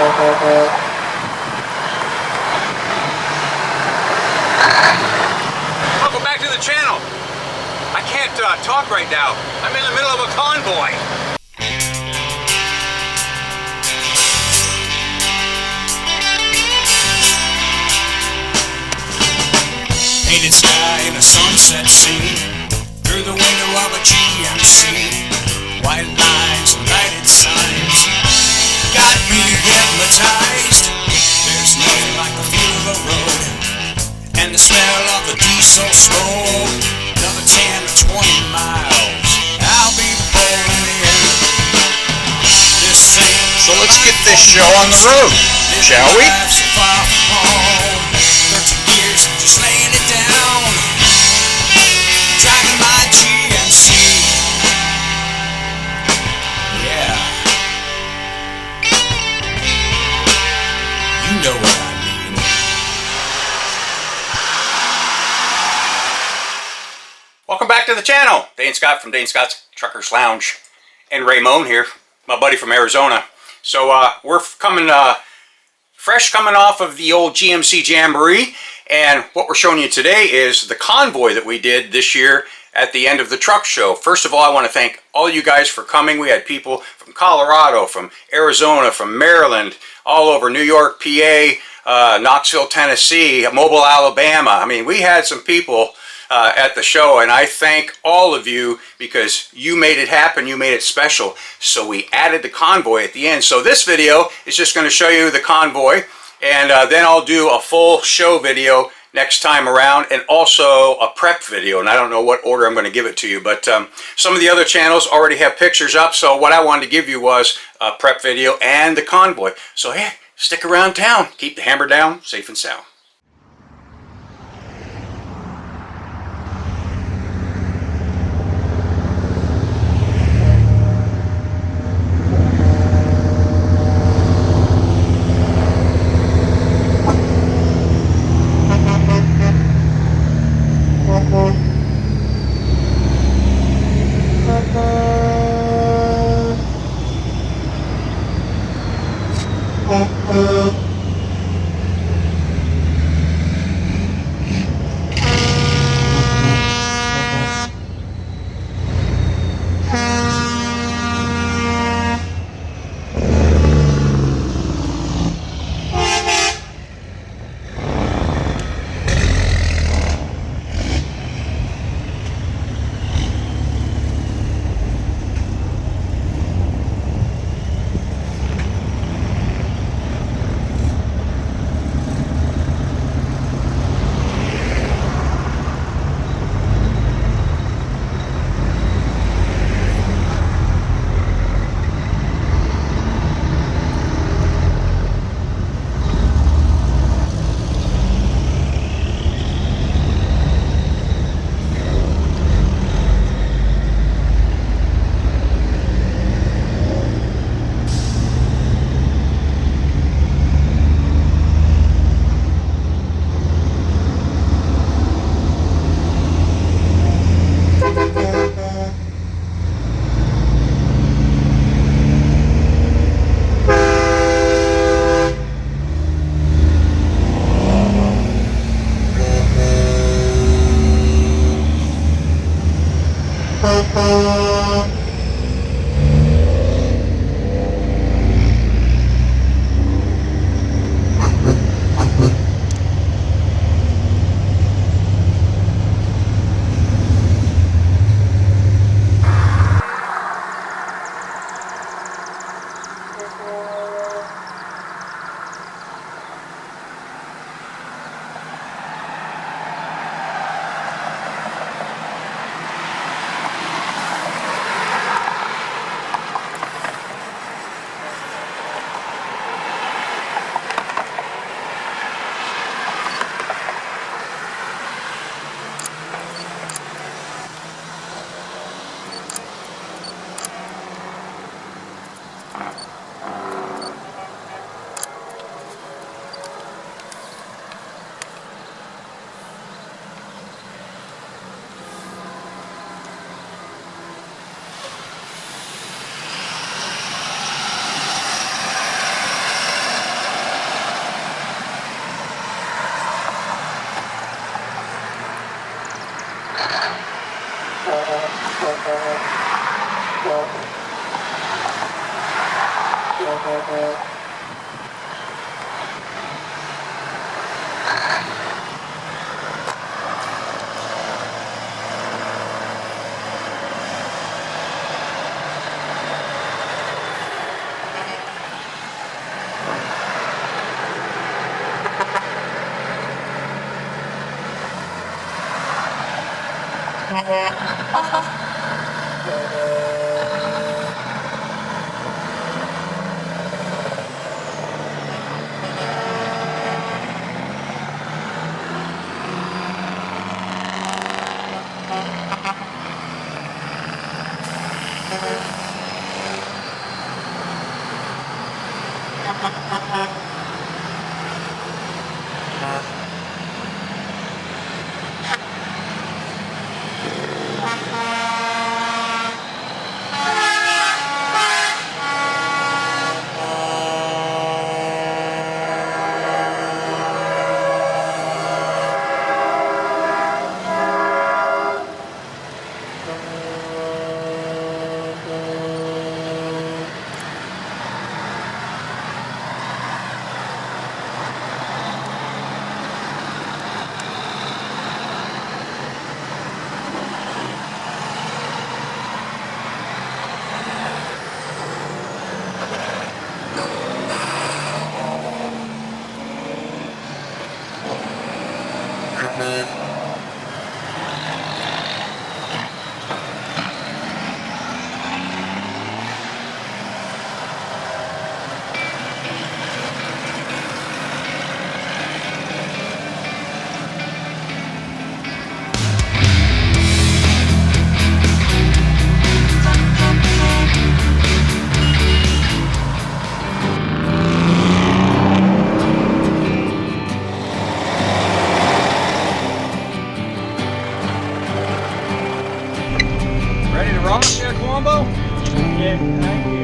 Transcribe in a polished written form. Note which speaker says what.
Speaker 1: Welcome back to the channel. I can't talk right now. I'm in the middle of a convoy.
Speaker 2: Painted sky in a sunset scene, through the window of a GMC. White lines and lighted signs got me hypnotized. There's nothing like the feel of the road and the smell of the diesel smoke. Another 10 or 20 miles, I'll be pulling in. This ain't
Speaker 3: So let's get this show on the road, shall we?
Speaker 2: 13 years just laying it down, driving my GMC. Yeah, you know what I mean.
Speaker 1: Welcome back to the channel. Dane Scott from Dane Scott's Truckers Lounge. And Raymond here, my buddy from Arizona. So we're coming fresh coming off of the old GMC Jamboree, and what we're showing you today is the convoy that we did this year at the end of the truck show. First of all, I want to thank all you guys for coming. We had people from Colorado, from Arizona, from Maryland, all over New York, PA, Knoxville, Tennessee, Mobile, Alabama. I mean, we had some people at the show, and I thank all of you because you made it happen, you made it special. So we added the convoy at the end. So this video is just going to show you the convoy, and then I'll do a full show video next time around, and also a prep video, and I don't know what order I'm going to give it to you, but some of the other channels already have pictures up, so what I wanted to give you was a prep video and the convoy. So hey, stick around town, keep the hammer down, safe and sound. Ready to rock there, Colombo?
Speaker 4: Yeah, thank you.